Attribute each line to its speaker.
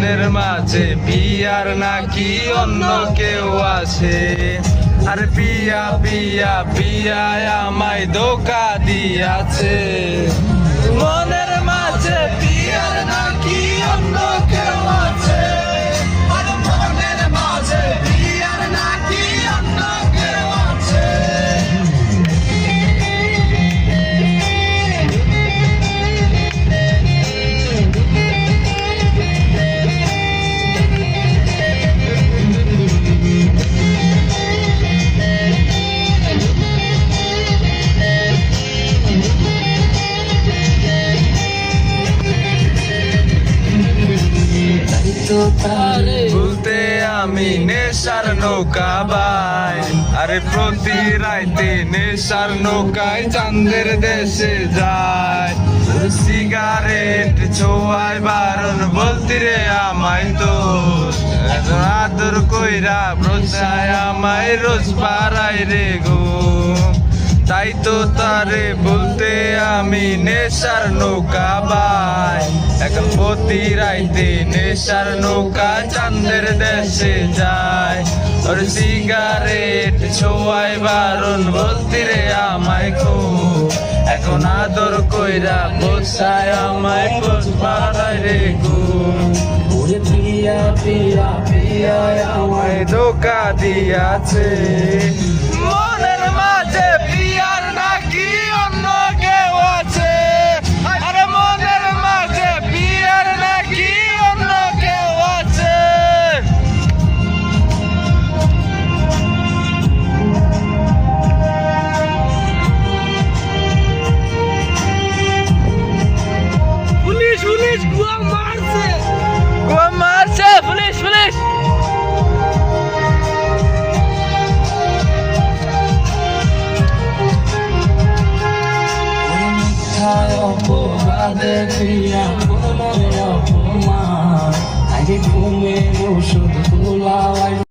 Speaker 1: মনের মাঝে পিয়ার নাকি অন্য কেউ আছে। আর পিয়া পিয়া পিয়া আমায় ধোকা দিয়াছে। মনের মাঝে পিয়ার নাকি অন্য কেউ আছে। আর মনের মাঝে পিয়ার নাকি অন্য কেউ আছে। ভুলতে আমি নেশার নৌকা বাই। আরে প্রতি রাইতে নেশার নৌকায় চাঁদের দেশে যায়। সিগারেট ছোঁয়ায় বারণ বলতি রে আমায় তো। আদর কইরা প্রচায় আমায় রোজ পাড়ায় রে গো। তাই তো তারে বলতে আমি নেশার নৌকা বাই। এখন প্রতি রাইতে নেশার নৌকা চাঁদের দেশে যায়। ওর সিগারেট ছোঁয়ায় বারণ বলতি রে আমায় খো। এখন আদর কইরা বোঝায় আমায় খোঁজ পাড়ায় রে গো। ওরে পিয়া পিয়া পিয়া আমায় ধোকা দিয়াছে। মনের মাঝে পিয়ার নাকি অন্য কেউ আছে। আরে মনের মাঝে পিয়ার নাকি অন্য কেউ আছে। পুলিশ পুলিশ গুয়া মারছে, গুয়া মারছে, পুলিশ পুলিশ। অপরাধে প্রিয়া অপমান আগে ঘুমে ওষুধ তোলা